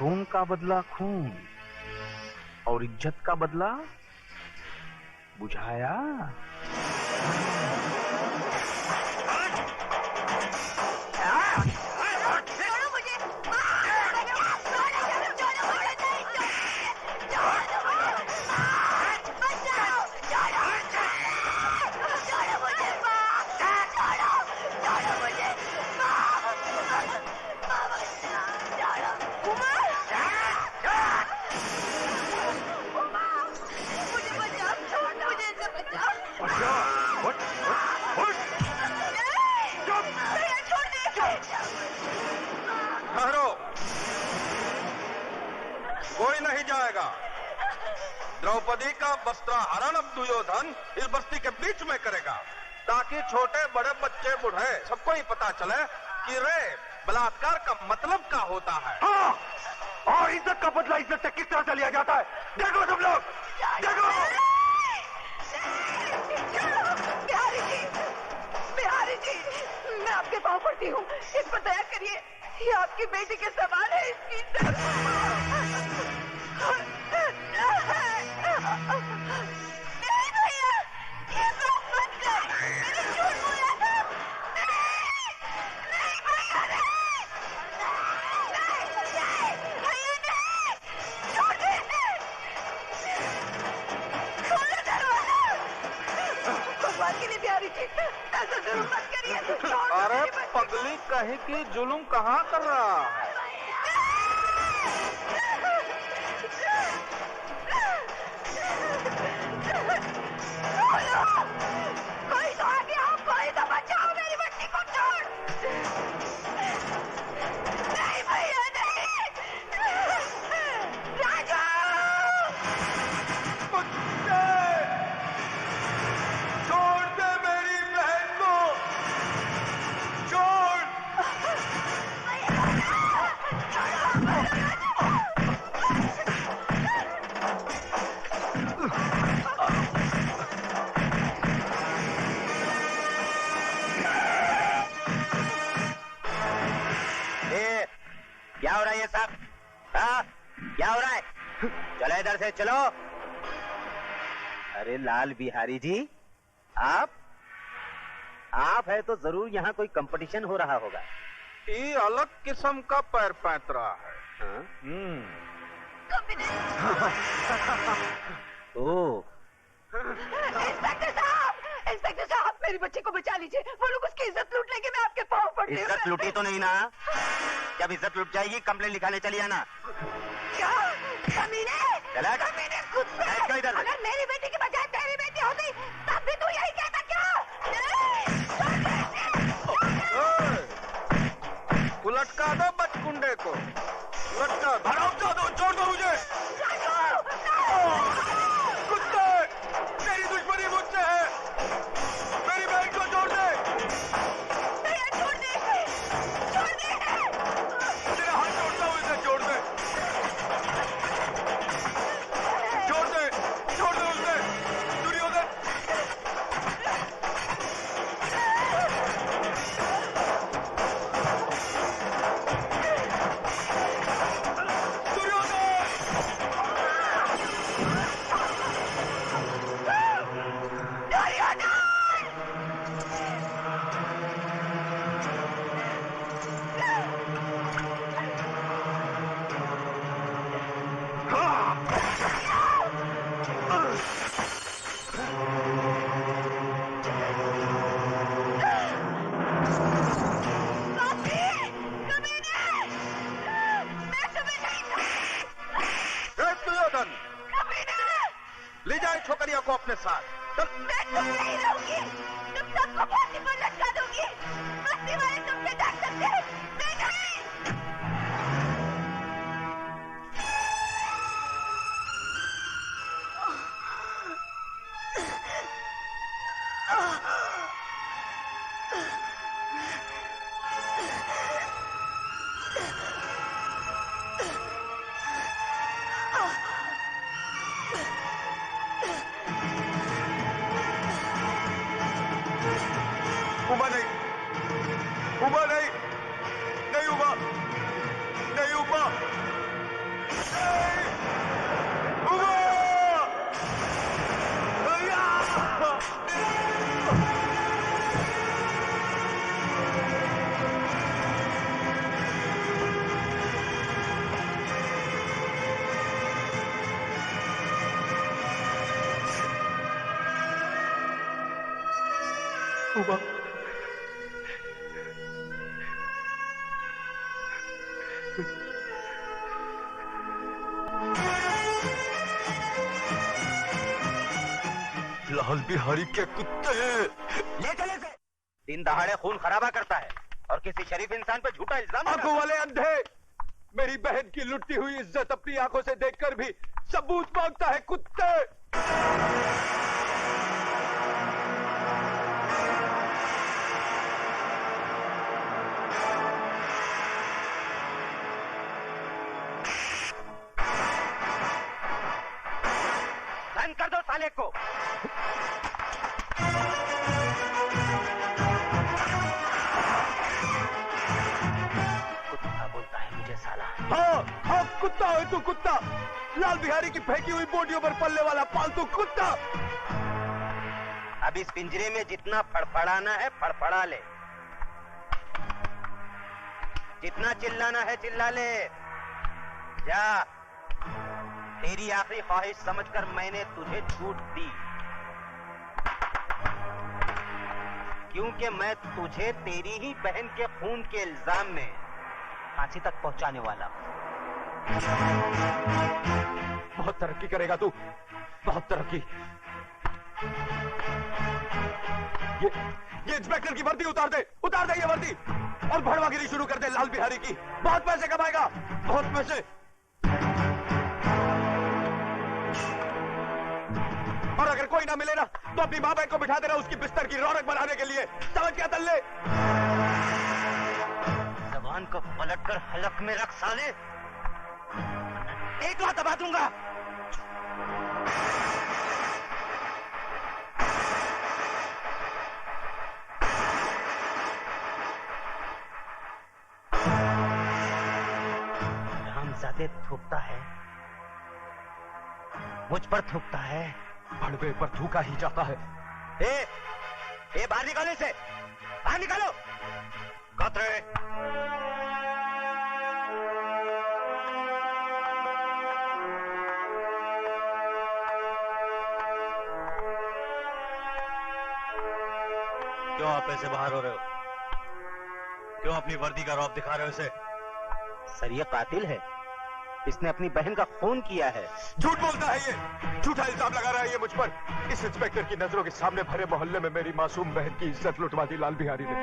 खून का बदला खून और इज्जत का बदला बुझाया। कोई नहीं जाएगा। द्रौपदी का वस्त्राहरण अब दुर्योधन इस बस्ती के बीच में करेगा, ताकि छोटे बड़े बच्चे बूढ़े सबको ही पता चले कि रे बलात्कार का मतलब क्या होता है। हाँ, और इज्जत का बदला इज्जत से किस तरह से लिया जाता है, देखो तुम लोग, देखो। बिहारी जी, मैं आपके पाँव पड़ती हूँ, इस पर दया करिए। ये आपकी बेटी के सवाल है, इसकी नहीं भैया, ये बात मत कर, मैंने झूठ बोला था। नहीं भैया, नहीं भैया, नहीं, छोड़ दीजिए, खोलो दरवाजा। भगवान के लिए बिहारी जी, ऐसा जरूर मत करिए। अरे पगली कहीं की जुलूम कहाँ कर रहा है। कोई तो आगे आओ, कोई तो बचाओ मेरी बच्ची को। छोड़, नहीं भैया, नहीं, राजू, छोड़ दे मेरी बहन को, छोड़। क्या हो रहा है ये सब? हाँ, क्या हो रहा है? चलो इधर से चलो। अरे लाल बिहारी जी, आप है तो जरूर यहाँ कोई कंपटीशन हो रहा होगा। ये अलग किस्म का पैर पैंतरा है। हाँ? ओ, इंस्पेक्टर साहब, मेरी बच्ची को बचा लीजिए। वो लोग उसकी इज्जत लूट लेंगे, मैं आपके पाँव पड़ती हूँ। इज्जत लूटी तो नहीं ना? जब इज्जत लूट जाएगी कंप्लेंट लिखाने चली आना। क्या कमीने? कमीने कुत्ते! इधर। अगर मेरी बेटी की बजाय तेरी बेटी होती तब भी तू यही कहता क्या? लटका दो बचकुंडे को, लटका दो, छोड़ दो मुझे। कुत्ते, तेरी दुश्मनी मुझसे है, मेरी बहन को छोड़ दे। छोड़ दे, छोड़ दे। तेरा हाथ छोड़ता हूँ, इसे छोड़ दे, छोड़ दे, छोड़ दे उसे, दुर्योधन। ले जाए छोकरिया को अपने साथ। मैं तुम नहीं रहूंगी, तुम सबको फांसी पर लटका दूंगी। बस्ती वाले तुम पे डांट सकते हैं, मैं नहीं। उबा नहीं, उमा, लाल बिहारी के कुत्ते! ले चले से। दिन दहाड़े खून खराबा करता है और किसी शरीफ इंसान पे झूठा इल्जाम आंखों वाले अंधे! मेरी बहन की लुटती हुई इज्जत अपनी आंखों से देखकर भी सबूत मांगता है, कुत्ते! बंद कर दो साले को। कुत्ता बोलता है मुझे साला। हाँ हाँ, कुत्ता है तू, कुत्ता! लाल बिहारी की फेंकी हुई बोटियों पर पलने वाला पालतू कुत्ता! अब इस पिंजरे में जितना फड़फड़ाना है फड़फड़ा ले, जितना चिल्लाना है चिल्ला ले। जा, तेरी आखिरी ख्वाहिश समझकर मैंने तुझे छूट दी, क्योंकि मैं तुझे तेरी ही बहन के खून के इल्जाम में फांसी तक पहुंचाने वाला हूं। बहुत तरक्की करेगा तू, बहुत तरक्की। ये इंस्पेक्टर की वर्दी उतार दे, उतार दे ये वर्दी, और भड़वागिरी शुरू कर दे लाल बिहारी की। बहुत पैसे कमाएगा, बहुत पैसे। और अगर कोई ना मिले ना तो अपनी माँ बहन को बिठा देना उसकी बिस्तर की रौनक बनाने के लिए। समझ क्या तल्ले? जबान को पलटकर हलक में रख साले, एक बात दबा दूंगा। रामजादे थूकता है, मुझ पर थूकता है, भड़वे पर थूका ही जाता है। ए बाहर निकालो इसे, बाहर निकालो। कतरे क्यों आप ऐसे बाहर हो रहे हो? क्यों अपनी वर्दी का रौब दिखा रहे हो इसे? सर ये कातिल है, इसने अपनी बहन का खून किया है। झूठ बोलता है ये, झूठा इल्जाम लगा रहा है ये मुझ पर। इस इंस्पेक्टर की नजरों के सामने भरे मोहल्ले में मेरी मासूम बहन की इज्जत लुटवा दी लाल बिहारी ने।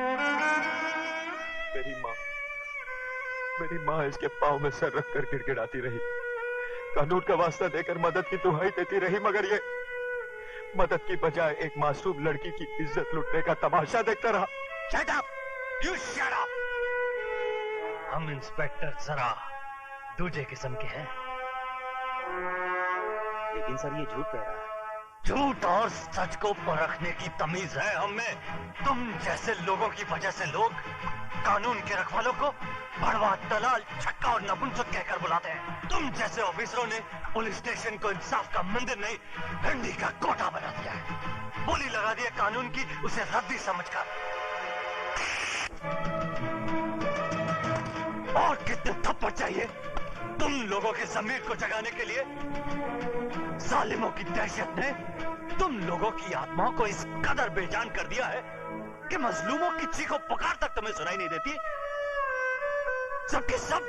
मेरी माँ इसके पाँव में सर रखकर गिड़गिड़ाती रही, कानून का वास्ता देकर मदद की दुहाई देती रही, मगर ये मदद की बजाय एक मासूम लड़की की इज्जत लुटने का तमाशा देखता रहा। Shut up! You shut up! हम इंस्पेक्टर जरा दूजे किस्म के हैं। लेकिन सर ये झूठ कह रहा है। झूठ और सच को परखने की तमीज है हम में। तुम जैसे लोगों की वजह से लोग कानून के रखवालों को भड़वा, दलाल, छक्का और नपुंसक कहकर बुलाते हैं। तुम जैसे ऑफिसरों ने पुलिस स्टेशन को इंसाफ का मंदिर नहीं, भिंडी का कोटा बना दिया है। बोली लगा दी है कानून की, उसे रद्दी समझकर। और कितने थप्पड़ चाहिए तुम लोगों के जमीर को जगाने के लिए? जालिमों की दहशत ने तुम लोगों की आत्माओं को इस कदर बेजान कर दिया है कि मजलूमों की चीखों पुकार तक तुम्हें सुनाई नहीं देती। सबके सब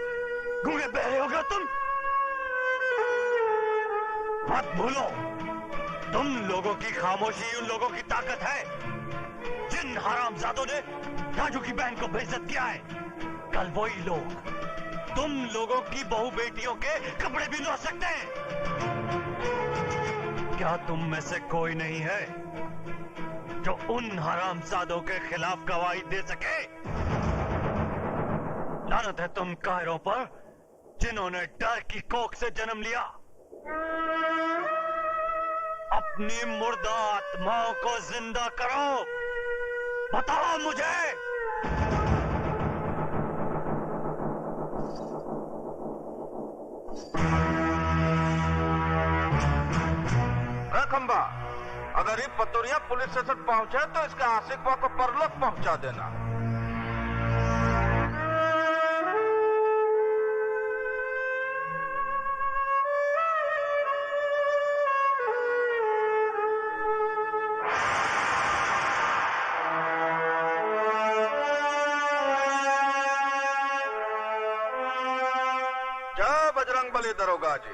गूंगे बहरे हो गए तुम। मत भूलो, तुम लोगों की खामोशी उन लोगों की ताकत है जिन हरामजादों ने राजू की बहन को बेइज्जत किया है। कल वही लोग तुम लोगों की बहू बेटियों के कपड़े भी धो सकते हैं। क्या तुम में से कोई नहीं है जो उन हरामजादों के खिलाफ गवाही दे सके? लानत है तुम कायरों पर जिन्होंने डर की कोख से जन्म लिया। अपनी मुर्दा आत्माओं को जिंदा करो। बताओ मुझे। खंबा, अगर ये पतोरिया पुलिस स्टेशन पहुंचे तो इसके आशिकवा को परलोक पहुंचा देना। जय बजरंगबली दरोगा जी।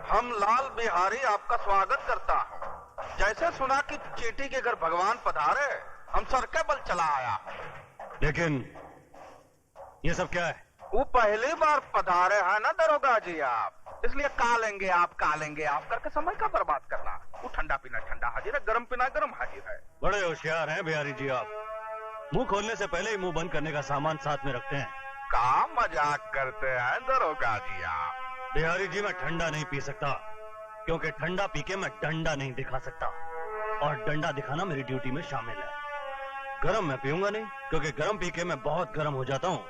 हम लाल बिहारी आपका स्वागत करता हूँ। जैसे सुना कि चींटी के घर भगवान पधारे, हम सर के बल चला आया। लेकिन ये सब क्या है? वो पहली बार पधारे हैं ना दरोगा जी आप, इसलिए का लेंगे आप करके समय का बर्बाद करना। वो ठंडा पीना ठंडा हाजिर है, गरम पीना गरम हाजिर है। बड़े होशियार हैं बिहारी जी आप। मुंह खोलने से पहले ही मुंह बंद करने का सामान साथ में रखते हैं। का मजाक करते हैं दरोगा जी आप। बिहारी जी मैं ठंडा नहीं पी सकता, क्योंकि ठंडा पी के मैं डंडा नहीं दिखा सकता, और डंडा दिखाना मेरी ड्यूटी में शामिल है। गरम मैं पीऊंगा नहीं, क्योंकि गरम पी के मैं बहुत गरम हो जाता हूँ,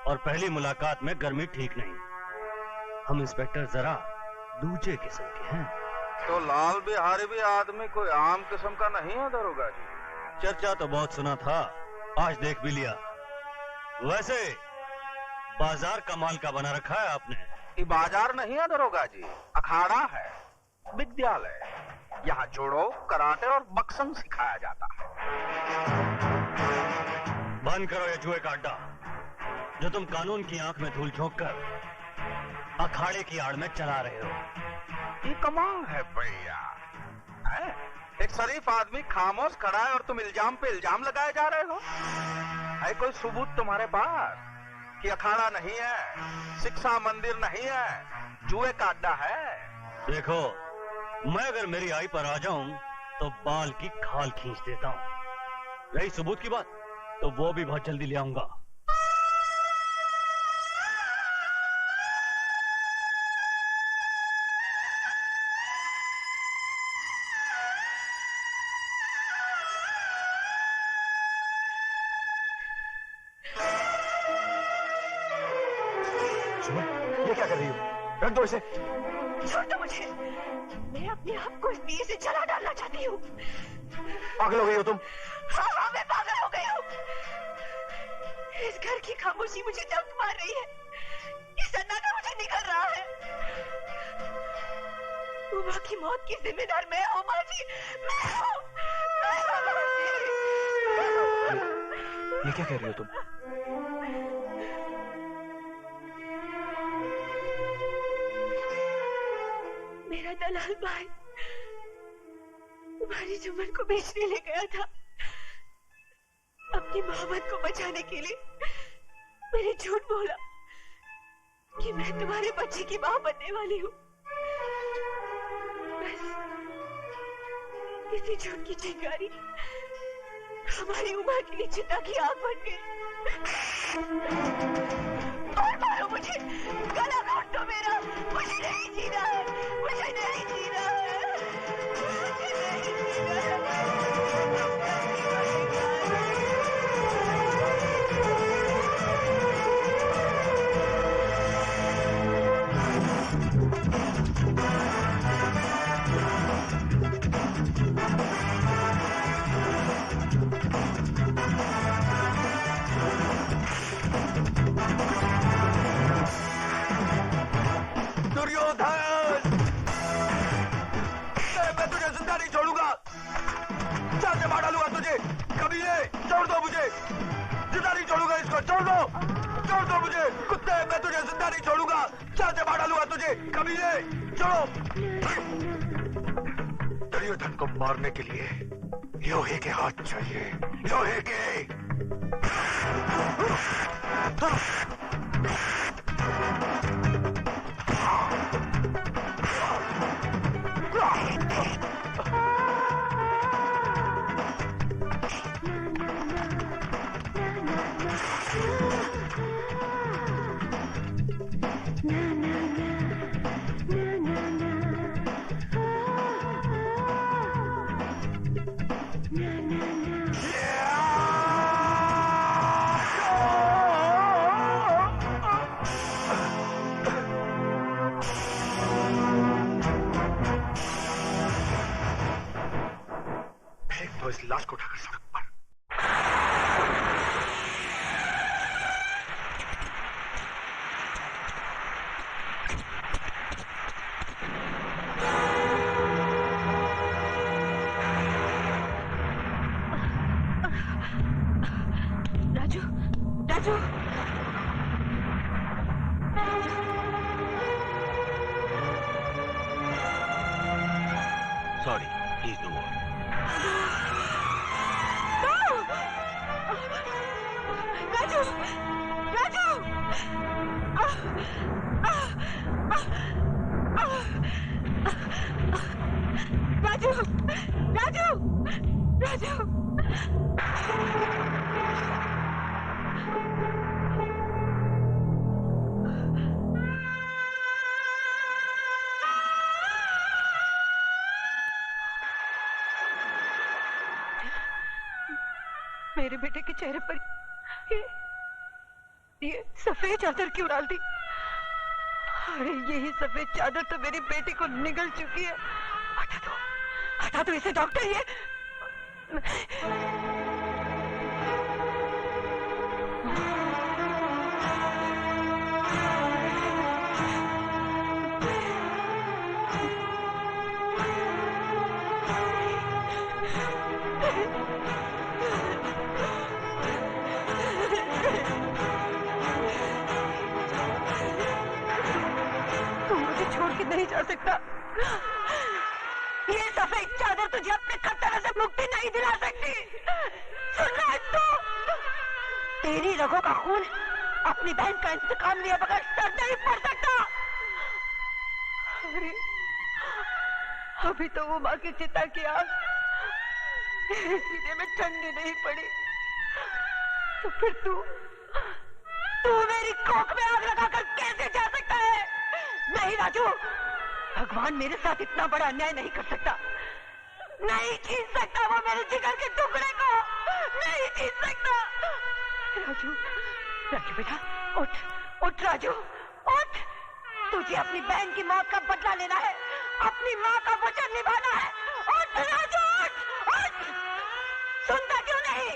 और पहली मुलाकात में गर्मी ठीक नहीं। हम इंस्पेक्टर जरा दूसरे किस्म के हैं। तो लाल बिहारी भी आदमी कोई आम किस्म का नहीं है दरोगा जी। चर्चा तो बहुत सुना था, आज देख भी लिया। वैसे बाजार कमाल का बना रखा है आपने। ये बाजार नहीं है दरोगा जी, अखाड़ा है, विद्यालय। यहाँ जोड़ो, कराटे और बक्सम सिखाया जाता है। बंद करो ये जुए का अड्डा, जो तुम कानून की आंख में धूल झोंक कर अखाड़े की आड़ में चला रहे हो। ये कमाल है भैया, एक शरीफ आदमी खामोश खड़ा है और तुम इल्जाम पे इल्जाम लगाए जा रहे हो। है कोई सबूत तुम्हारे पास कि अखाड़ा नहीं है, शिक्षा मंदिर नहीं है, जुए का अड्डा है? देखो, मैं अगर मेरी आई पर आ जाऊं तो बाल की खाल खींच देता हूं। रही सबूत की बात, तो वो भी बहुत जल्दी ले आऊंगा। ये क्या कर रही हो? रख दो इसे। छोड़ दो मुझे, मैं अपने आप को इस दिए से जला डालना चाहती हूँ। पागल हो गई हो तुम? हाँ, मैं पागल हो गई हूँ। इस घर की खामोशी मुझे दर्द मार रही है, ये सन्नाटा मुझे निकल रहा है। उमा की मौत की जिम्मेदार मैं हूँ माँ जी, मैं हूँ। ये क्या कह रही हो तुम? मेरा दलाल भाई तुम्हारी जुम्मन को बेचने ले गया था। अपनी मोहब्बत को बचाने के लिए मैंने झूठ बोला कि मैं तुम्हारे बच्चे की मां बनने वाली हूँ। बस इसी झूठ की चिंगारी हमारी उम्र के लिए चिता की आग बन गई। और मारो मुझे, गला काट दो मेरा, मुझे नहीं जीना है, मुझे नहीं जीना है, मुझे नहीं जीना है। छोड़ दो मुझे कुत्ते, मैं तुझे जिंदा नहीं छोड़ूंगा। चाहते मार डालूंगा तुझे, कमीने, छोड़ो। दुर्योधन को मारने के लिए लोहे के हाथ चाहिए, लोहे के। तो इस लाश को उठाकर सड़क पर। Raju, Raju, sorry, please do what. Raju, Raju, Raju, Raju, Raju. मेरे बेटे के चेहरे पर ये सफेद चादर क्यों डाल दी? अरे यही सफेद चादर तो मेरी बेटी को निगल चुकी है। हटा दो इसे डॉक्टर। ये नहीं जा सकता। ये सफेद चादर तुझे अपने खतरे से मुक्ति नहीं दिला सकती। सुन रहा है तू? तेरी रगों का खून अपनी बहन का इंतकाम लिया बगैर सर नहीं पड़ सकता। अरे अभी तो वो माँ की चिता की आग मेरे सीने में ठंडी नहीं पड़ी, तो फिर तू मेरी कोख में आग लगाकर कैसे जा सकता है? नहीं राजू, भगवान मेरे साथ इतना बड़ा अन्याय नहीं कर सकता। नहीं छीन सकता वो मेरे जिगर के टुकड़े को, नहीं छीन सकता। राजू, राजू बेटा उठ राजू, उठ। तुझे अपनी बहन की मौत का बदला लेना है, अपनी माँ का वचन निभाना है। उठ राजू, उठ। सुनता क्यों नहीं?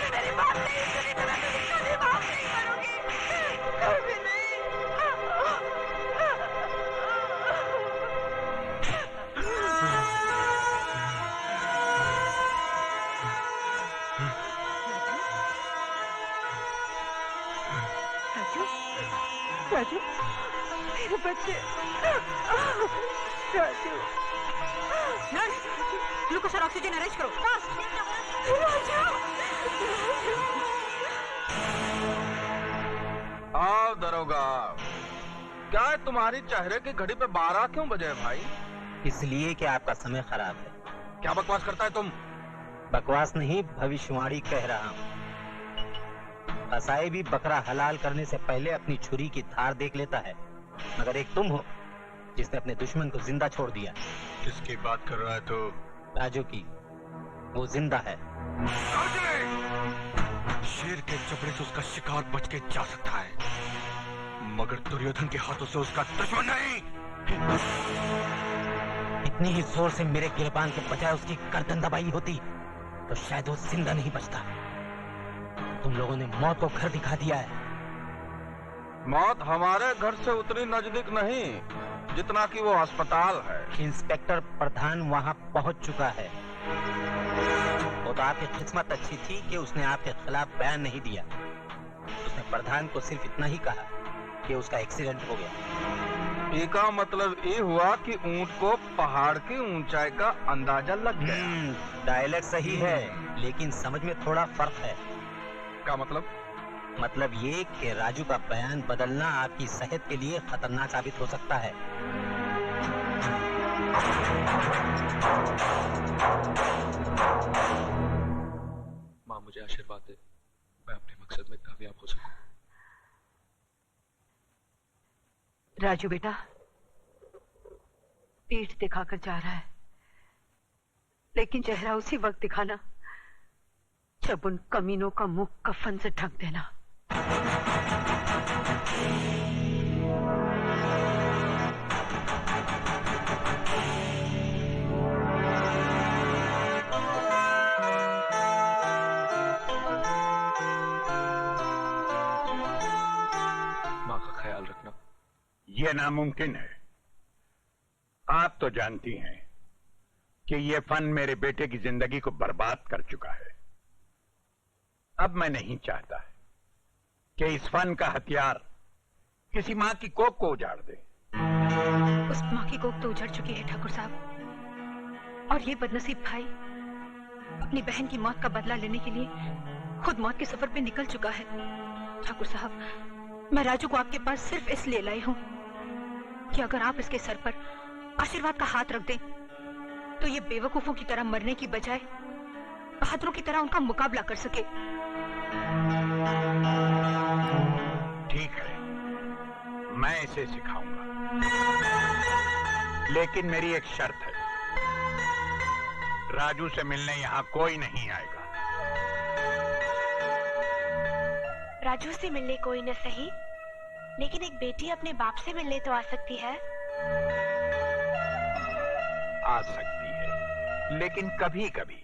मेरी बात नहीं सुनी तो मैं तुझे कभी माफ नहीं करूंगी, कभी नहीं। राजू, मेरे बच्चे। राजू, नर्स, ग्लूकोज और ऑक्सीजन अरेंज करो, फास्ट। राजू, आओ दरोगा, क्या है तुम्हारी चेहरे की घड़ी पे 12 क्यों बजे भाई? इसलिए कि आपका समय खराब है। क्या बकवास करता है तुम? बकवास नहीं, भविष्यवाणी कह रहा हूँ। कसाई भी बकरा हलाल करने से पहले अपनी छुरी की धार देख लेता है, मगर एक तुम हो जिसने अपने दुश्मन को जिंदा छोड़ दिया। किसकी बात कर रहा है तो? राजू की। वो जिंदा है। शेर के चपड़े से उसका शिकार बच के जा सकता है, मगर दुर्योधन के हाथों से उसका दुश्मन नहीं। इतनी ही जोर से मेरे गिरबान के बजाय उसकी गर्दन दबाई होती तो शायद वो जिंदा नहीं बचता। तुम लोगों ने मौत को घर दिखा दिया है। मौत हमारे घर से उतनी नजदीक नहीं जितना कि वो अस्पताल है। इंस्पेक्टर प्रधान वहां पहुंच चुका है। वो तो आपकी किस्मत अच्छी थी कि उसने आपके खिलाफ बयान नहीं दिया। उसने प्रधान को सिर्फ इतना ही कहा कि उसका एक्सीडेंट हो गया। इसका मतलब ये हुआ कि ऊंट को पहाड़ की ऊंचाई का अंदाजा लग गया। डायलॉग सही है, लेकिन समझ में थोड़ा फर्क है। क्या मतलब? मतलब ये कि राजू का बयान बदलना आपकी सेहत के लिए खतरनाक साबित हो सकता है। माँ मुझे आशीर्वाद दे, मैं अपने मकसद में कामयाब हो सकूं। राजू बेटा, पीठ दिखाकर जा रहा है, लेकिन चेहरा उसी वक्त दिखाना जब उन कमीनों का मुंह कफन से ढक देना। माँ का ख्याल रखना। यह नामुमकिन है। आप तो जानती हैं कि यह फन मेरे बेटे की जिंदगी को बर्बाद कर चुका है। अब मैं नहीं चाहता कि इस फन का हथियार किसी मां की कोख को उजाड़ दे। उस मां की कोख तो उजड़ चुकी है ठाकुर साहब, और ये बदनसीब भाई अपनी बहन की मौत का बदला लेने के लिए खुद मौत के सफर पे निकल चुका है। ठाकुर साहब, मैं राजू को आपके पास सिर्फ इसलिए लाई हूँ कि अगर आप इसके सर पर आशीर्वाद का हाथ रख दें तो ये बेवकूफों की तरह मरने की बजाय बहादुरों की तरह उनका मुकाबला कर सके। ठीक है, मैं इसे सिखाऊंगा, लेकिन मेरी एक शर्त है, राजू से मिलने यहाँ कोई नहीं आएगा। राजू से मिलने कोई न सही, लेकिन एक बेटी अपने बाप से मिलने तो आ सकती है। आ सकती है, लेकिन कभी कभी